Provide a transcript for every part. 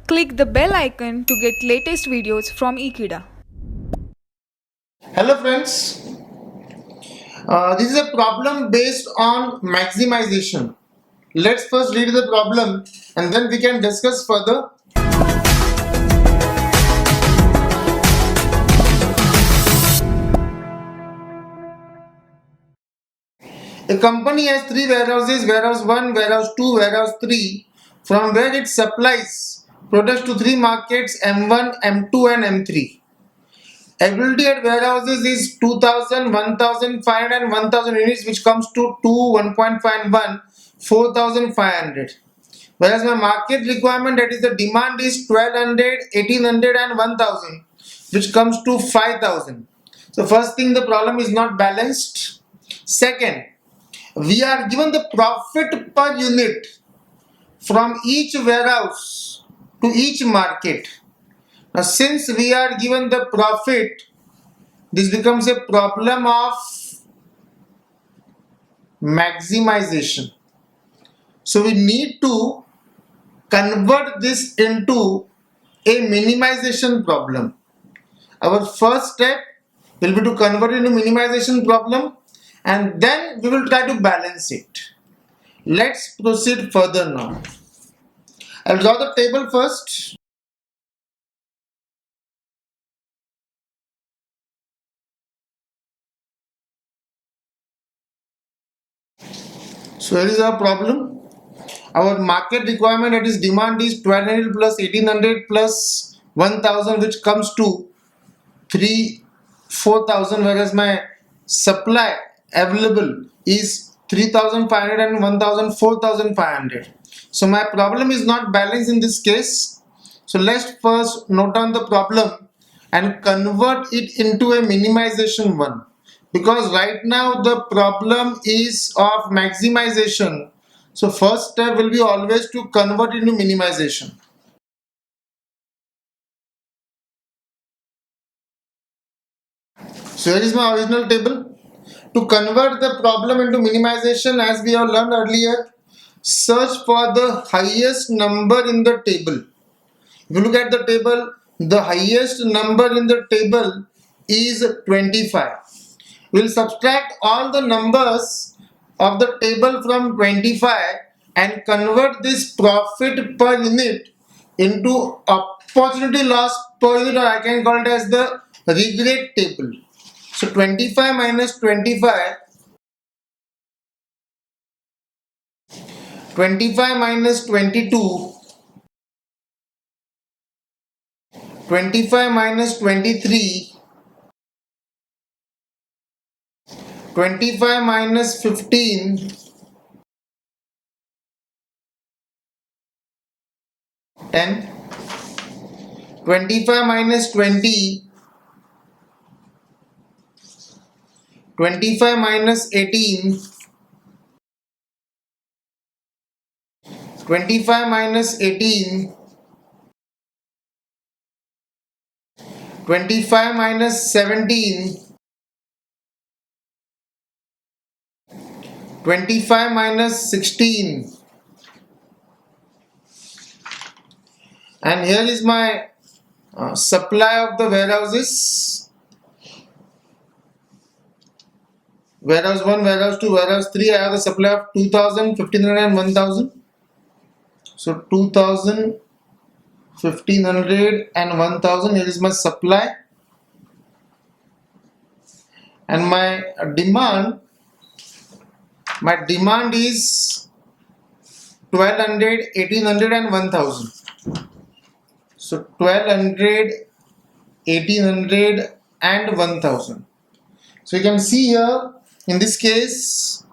Click the bell icon to get latest videos from Ekeeda. Hello friends, this is a problem based on maximization. Let's first read the problem and then we can discuss further. A company has three warehouses, warehouse 1, warehouse 2, warehouse 3, from where it supplies products to three markets M1, M2 and M3. Ability at warehouses is 2000, 1500 and 1000 units, which comes to 2, 1.5 and 1, 4500. Whereas my market requirement, that is the demand, is 1200, 1800 and 1000, which comes to 5000. So first thing, the problem is not balanced. Second, we are given the profit per unit from each warehouse to each market. Now since we are given the profit, this becomes a problem of maximization. So we need to convert this into a minimization problem. Our first step will be to convert it into minimization problem and then we will try to balance it. Let's proceed further now. I'll draw the table first. So here is our problem. Our market requirement, that is demand, is 1200 plus 1800 plus 1000, which comes to 4000, whereas my supply available is 3500 and 1000, 4500. So my problem is not balanced in this case. So let's first note down the problem and convert it into a minimization one, because right now the problem is of maximization. So first step will be always to convert into minimization. So here is my original table. To convert the problem into minimization, as we have learned earlier, search for the highest number in the table. If you look at the table, the highest number in the table is 25. We will subtract all the numbers of the table from 25 and convert this profit per unit into opportunity loss per unit, or I can call it as the regret table. So 25 minus 25, 25 minus 22, 25 minus 23, 25 minus 15, 10, 25 minus 20, 25 minus 18, 25 minus 18, 25 minus 17, 25 minus 16, and here is my supply of the warehouses. Warehouse 1, warehouse 2, warehouse 3, I have a supply of 2000, 1500 and 1000. So 2000, 1500 and 1000, here is my supply. And my demand is 1200, 1800 and 1000. So 1200, 1800 and 1000. So you can see here, in this case,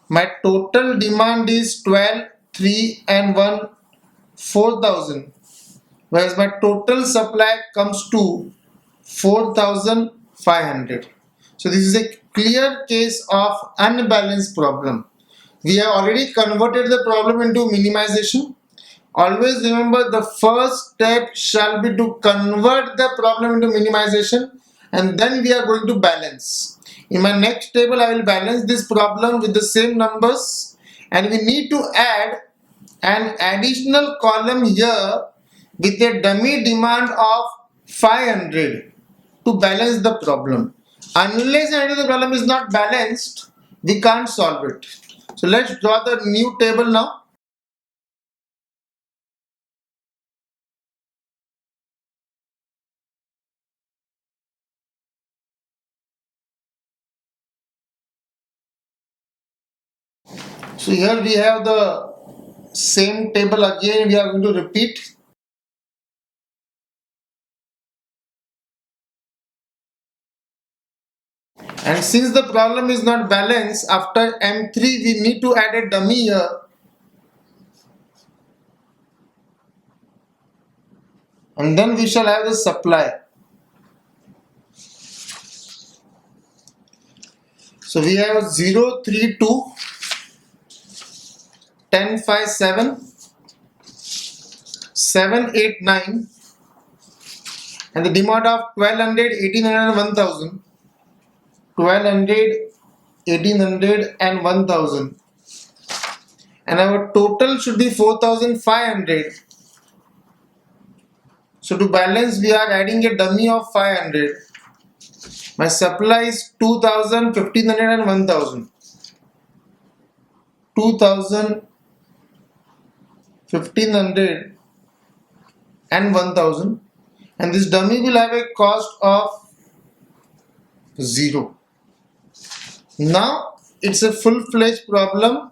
my total demand is 12, 3 and 1, 4000. Whereas my total supply comes to 4500. So this is a clear case of unbalanced problem. We have already converted the problem into minimization. Always remember, the first step shall be to convert the problem into minimization, and then we are going to balance. In my next table, I will balance this problem with the same numbers, and we need to add an additional column here with a dummy demand of 500 to balance the problem. Unless and until the problem is not balanced, we can't solve it. So let's draw the new table now. So here we have the same table again, we are going to repeat. And since the problem is not balanced, after M3 we need to add a dummy here. And then we shall have the supply. So we have 0, 3, 2, 10, 5, 7, 7, 8, 9, and the demand of 1200, 1800, 1000, 1200, 1800 and 1000, and our total should be 4500. So to balance we are adding a dummy of 500. My supply is 2000, 1500 and 1000. 2000, 1500 and 1000, and this dummy will have a cost of 0. Now it's a full-fledged problem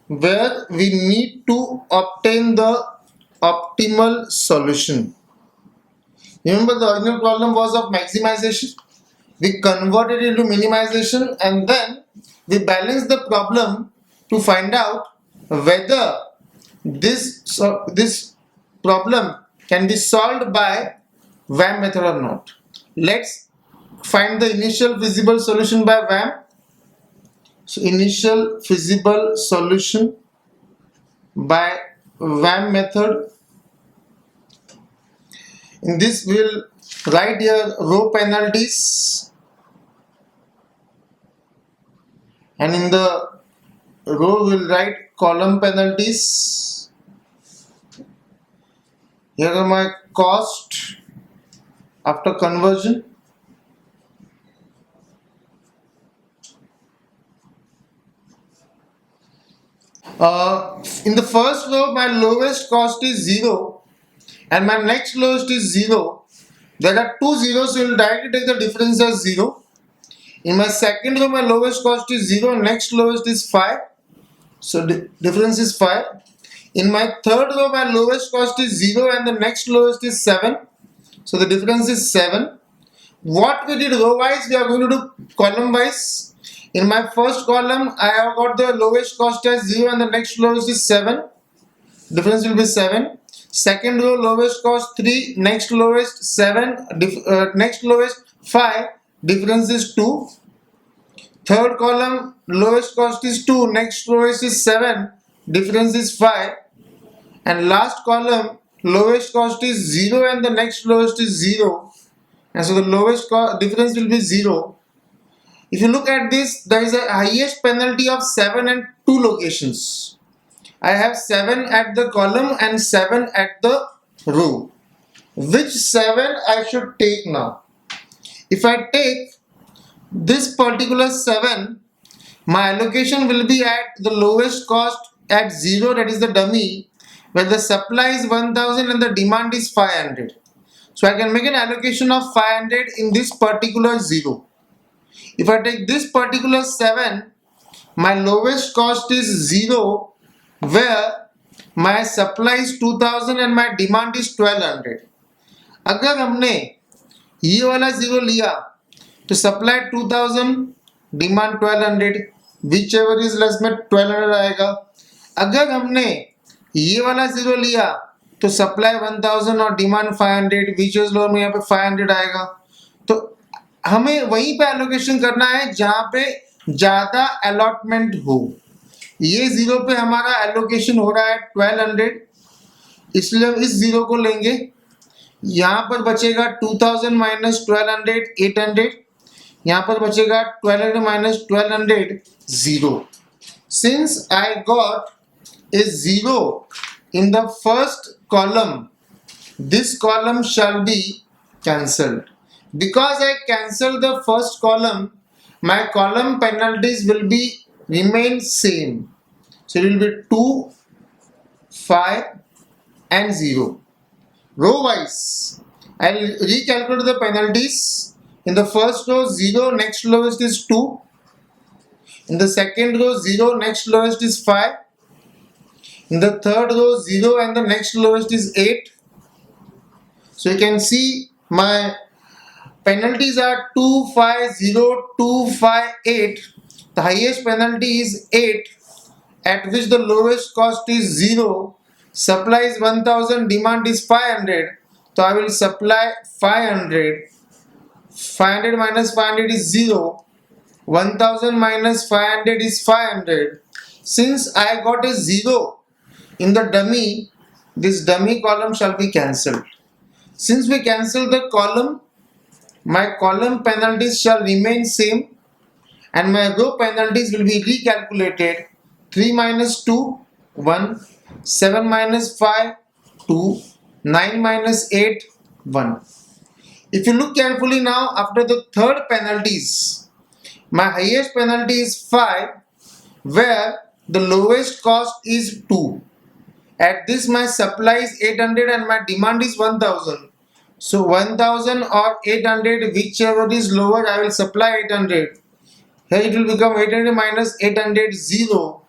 where we need to obtain the optimal solution. Remember, the original problem was of maximization. We converted it into minimization, and then we balanced the problem to find out whether this problem can be solved by WAM method or not. Let's find the initial feasible solution by WAM. So initial feasible solution by WAM method. In this we will write here row penalties, and in the row we will write column penalties. Here are my cost after conversion. In the first row my lowest cost is 0 and my next lowest is 0. There are two zeros, so we will directly take the difference as 0. In my second row my lowest cost is 0, next lowest is 5, so difference is 5. In my third row my lowest cost is 0 and the next lowest is 7, so the difference is 7. What we did row wise, we are going to do column wise. In my first column I have got the lowest cost as 0 and the next lowest is 7, difference will be 7. Second row lowest cost 3, next lowest 7, next lowest 5, difference is 2. Third column lowest cost is 2, next lowest is 7, difference is 5. And last column lowest cost is 0 and the next lowest is 0, and so the lowest difference will be 0. If you look at this, there is a highest penalty of 7 and 2 locations. I have 7 at the column and 7 at the row. Which 7 I should take now? If I take this particular 7, my allocation will be at the lowest cost at 0, that is the dummy, where the supply is 1000 and the demand is 500. So I can make an allocation of 500 in this particular 0. If I take this particular 7, my lowest cost is 0, where my supply is 2000 and my demand is 1200. अगर हमने ये वाला 0 लिया तो supply 2000, demand 1200, whichever is less में 1200 आएगा. अगर हमने ये वाला 0 लिया तो supply 1000 और demand 500, which is lower में यहाँ पे 500 आएगा. तो हमें वहीं पे allocation करना है जहाँ पे ज़्यादा allotment हो. ये 0 पे हमारा allocation हो रहा है 1200, इसलिए हम इस 0 को लेंगे. यहाँ पर बचेगा 2000 minus 1200, 800. यहाँ पर बचेगा 1200 minus 1200, 0. Since I got a 0 in the first column, this column shall be cancelled. Because I cancel the first column, my column penalties will be remain same. So it will be 2, 5 and 0. Row wise, I will recalculate the penalties. In the first row 0, next lowest is 2. In the second row 0, next lowest is 5. In the third row 0 and the next lowest is 8. So you can see my penalties are 2, 5, 0, 2, 5, 8. The highest penalty is 8, at which the lowest cost is 0. Supply is 1000, demand is 500. So I will supply 500. 500 minus 500 is 0. 1000 minus 500 is 500. Since I got a 0 in the dummy, this dummy column shall be cancelled. Since we cancel the column, my column penalties shall remain same and my row penalties will be recalculated. 3 minus 2, 1. 7 minus 5, 2. 9 minus 8, 1. If you look carefully now, after the third penalties, my highest penalty is 5, where the lowest cost is 2. At this my supply is 800 and my demand is 1000. So 1000 or 800, whichever is lower, I will supply 800. Here it will become 800 minus 800, 0.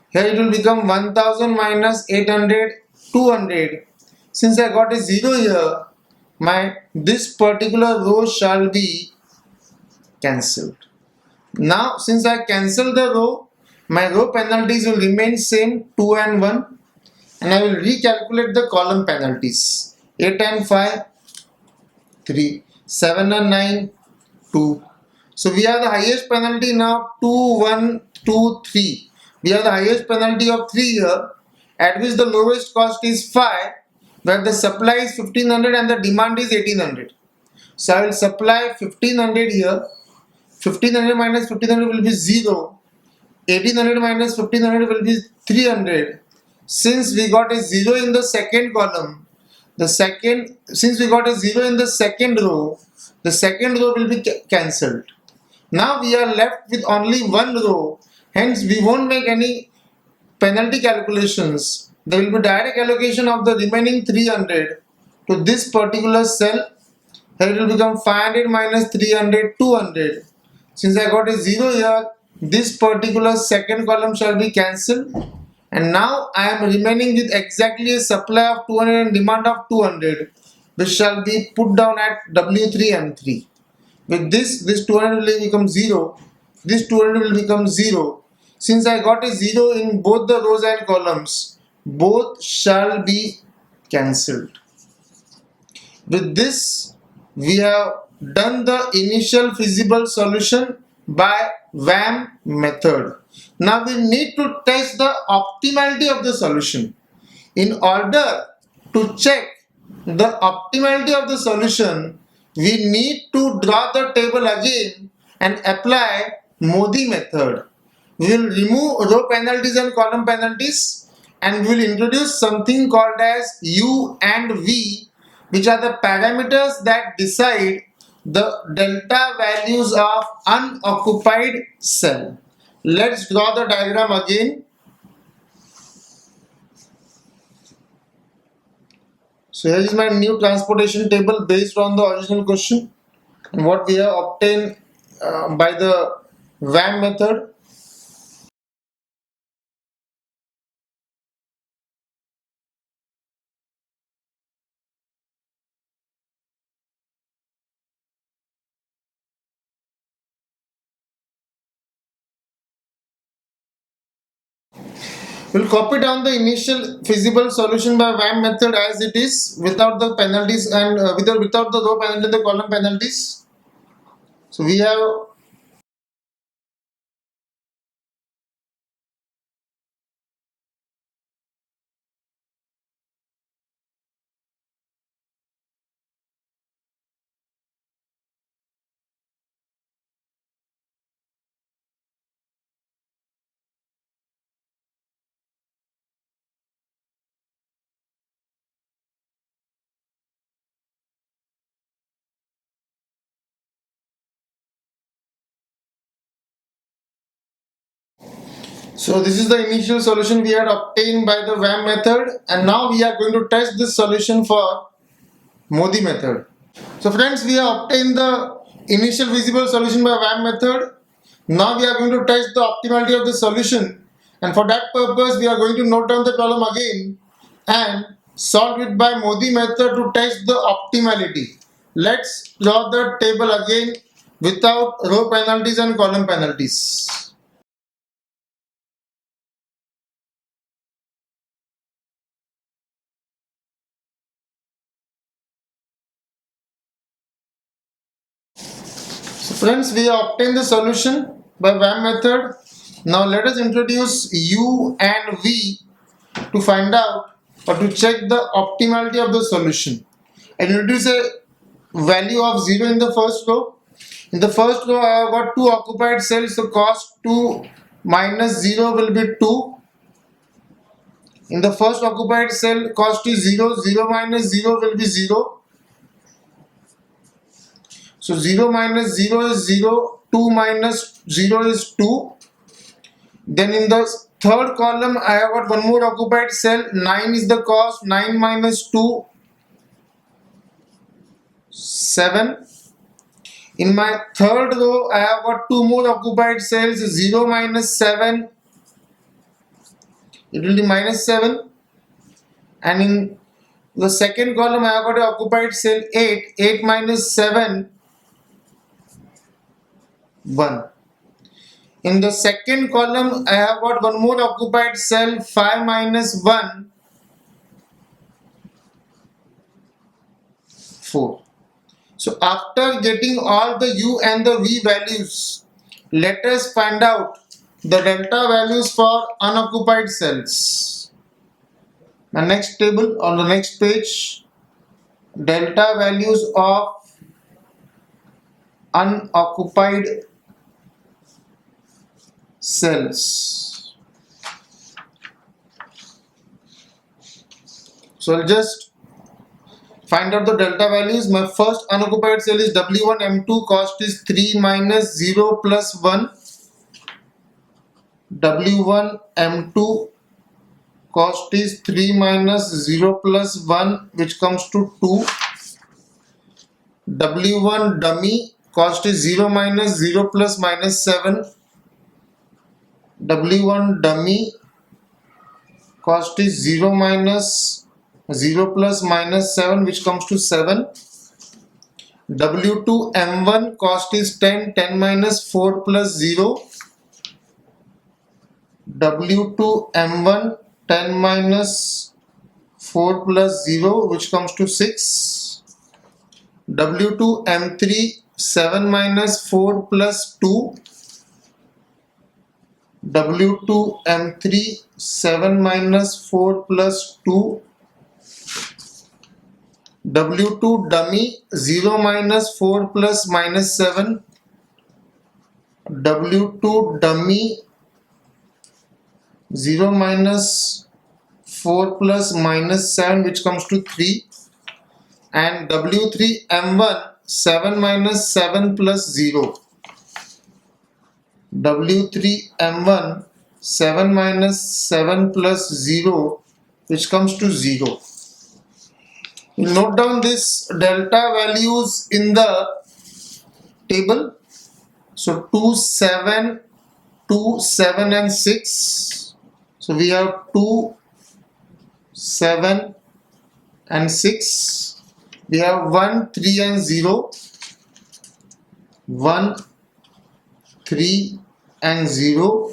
Here it will become 1000 minus 800, 200. Since I got a 0 here, this particular row shall be cancelled. Now since I cancel the row, my row penalties will remain same, 2 and 1, and I will recalculate the column penalties. 8 and 5, 3. 7 and 9, 2. So we have the highest penalty now, 2, 1, 2, 3. We have the highest penalty of 3 here, at which the lowest cost is 5, where the supply is 1500 and the demand is 1800. So I will supply 1500 here. 1500 minus 1500 will be 0. 1800 minus 1500 will be 300. Since we got a 0 in the second column, since we got a 0 in the second row, the second row will be cancelled. Now we are left with only one row, hence we won't make any penalty calculations. There will be direct allocation of the remaining 300 to this particular cell. Here it will become 500 minus 300, 200. Since I got a 0 here, this particular second column shall be cancelled. And now I am remaining with exactly a supply of 200 and demand of 200, which shall be put down at W3 M3. With this 200 will become 0, this 200 will become 0. Since I got a 0 in both the rows and columns, both shall be cancelled. With this, we have done the initial feasible solution by WAM method. Now we need to test the optimality of the solution. In order to check the optimality of the solution, we need to draw the table again and apply Modi method. We will remove row penalties and column penalties, and we will introduce something called as U and V, which are the parameters that decide the delta values of unoccupied cell. Let's draw the diagram again. So here is my new transportation table based on the original question and what we have obtained by the WAM method. We'll copy down the initial feasible solution by WAM method as it is, without the penalties and without the row penalty and the column penalties. So we have So this is the initial solution we had obtained by the VAM method, and now we are going to test this solution for Modi method. So friends, we have obtained the initial visible solution by VAM method. Now we are going to test the optimality of the solution, and for that purpose we are going to note down the problem again and solve it by Modi method to test the optimality. Let's draw the table again without row penalties and column penalties. So friends, we have obtained the solution by VAM method. Now let us introduce U and V to find out or to check the optimality of the solution. And introduce a value of 0 in the first row. In the first row I have got 2 occupied cells, so cost 2 minus 0 will be 2. In the first occupied cell cost is 0, 0 minus 0 will be 0. So 0 minus 0 is 0, 2 minus 0 is 2. Then in the third column I have got one more occupied cell, 9 is the cost, 9 minus 2, 7. In my third row I have got two more occupied cells, 0 minus 7, it will be minus 7. And in the second column I have got an occupied cell 8, 8 minus 7, 1. In the second column I have got one more occupied cell, 5 minus 1, 4. So after getting all the U and the V values, let us find out the delta values for unoccupied cells. The next table on the next page, delta values of unoccupied cells. So I'll just find out the delta values. My first unoccupied cell is W1 M2, cost is 3 minus 0 plus 1. W1 M2 cost is 3 minus 0 plus 1, which comes to 2. W1 dummy cost is 0 minus 0 plus minus 7. W1 dummy cost is 0 minus 0 plus minus 7, which comes to 7. W2 M1 cost is 10, 10 minus 4 plus 0. W2 M1 10 minus 4 plus 0, which comes to 6. W2 M3 7 minus 4 plus 2. W2 M3 7 minus 4 plus 2. W2 dummy 0 minus 4 plus minus 7. W2 dummy 0 minus 4 plus minus 7, which comes to 3. And W3 M1 7 minus 7 plus 0. W3 M1 7 minus 7 plus 0, which comes to 0. We'll note down this delta values in the table. So 2, 7, 2, 7 and 6. So we have 2, 7 and 6. We have 1, 3 and 0. 1, 3 and 0.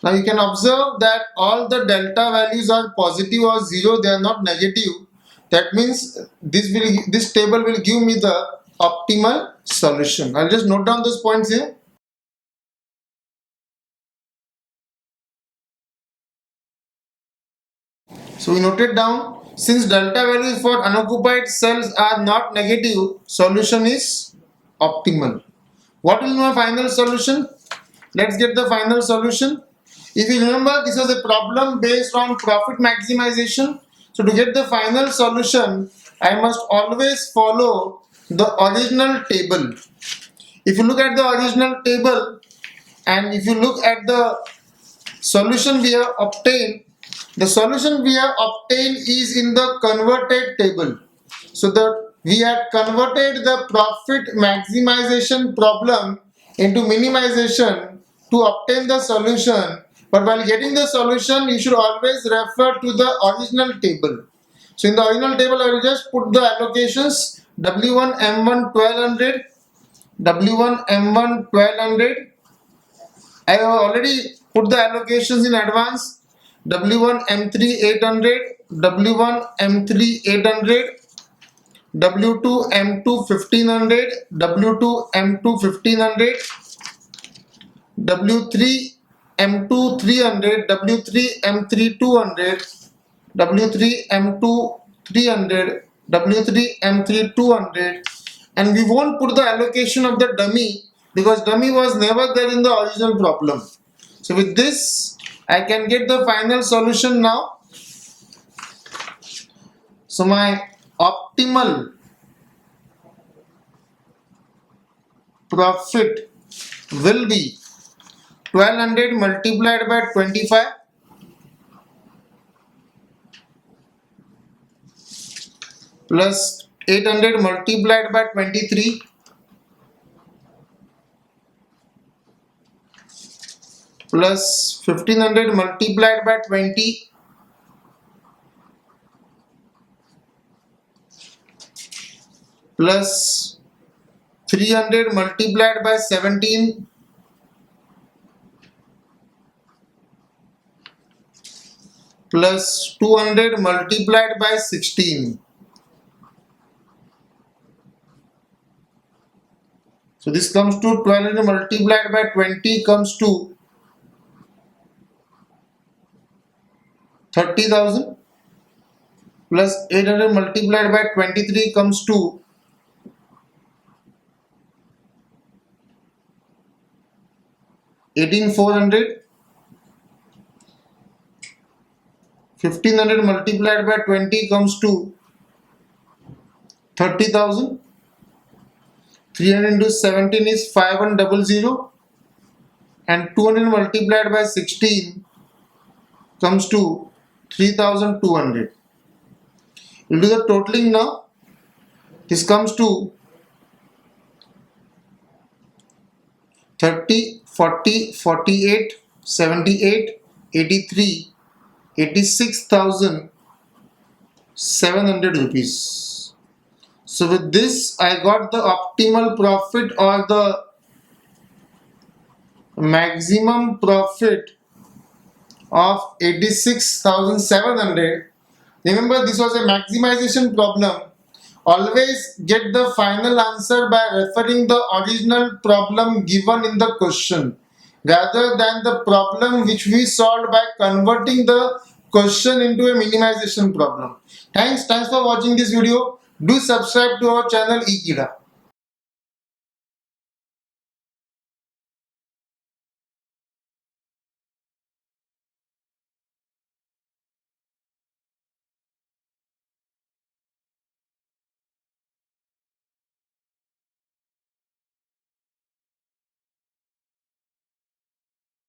Now you can observe that all the delta values are positive or 0, they are not negative. That means this table will give me the optimal solution. I'll just note down those points here. So we noted down, since delta values for unoccupied cells are not negative, solution is optimal. What will be my final solution? Let's get the final solution. If you remember, this was a problem based on profit maximization. So to get the final solution, I must always follow the original table. If you look at the original table and if you look at the solution we have obtained, the solution we have obtained is in the converted table. So we had converted the profit maximization problem into minimization to obtain the solution. But while getting the solution, you should always refer to the original table. So in the original table, I will just put the allocations W1 M1 1200, W1 M1 1200. I have already put the allocations in advance. W1 M3 800, W1 M3 800, W2 M2 1500, W2 M2 1500, W3 M2 300, W3 M3 200, W3 M2 300, W3 M3 200, and we won't put the allocation of the dummy because dummy was never there in the original problem. So with this, I can get the final solution now. So my optimal profit will be 1200 multiplied by 25 plus 800 multiplied by 23 plus 1500 multiplied by 20 plus 300 multiplied by 17 plus 200 multiplied by 16. So this comes to 1200 multiplied by 20 comes to 30,000 plus 800 multiplied by 23 comes to 18,400. 1500 multiplied by 20 comes to 30,000. 300 into 17 is 5100, and 200 multiplied by 16 comes to 3200. We'll do the totaling now. This comes to 30, 40, 48, 78, 83, 86,700 rupees. So with this, I got the optimal profit or the maximum profit of 86,700. Remember, this was a maximization problem. Always get the final answer by referring the original problem given in the question rather than the problem which we solved by converting the question into a minimization problem. Thanks for watching this video. Do subscribe to our channel Ekeeda.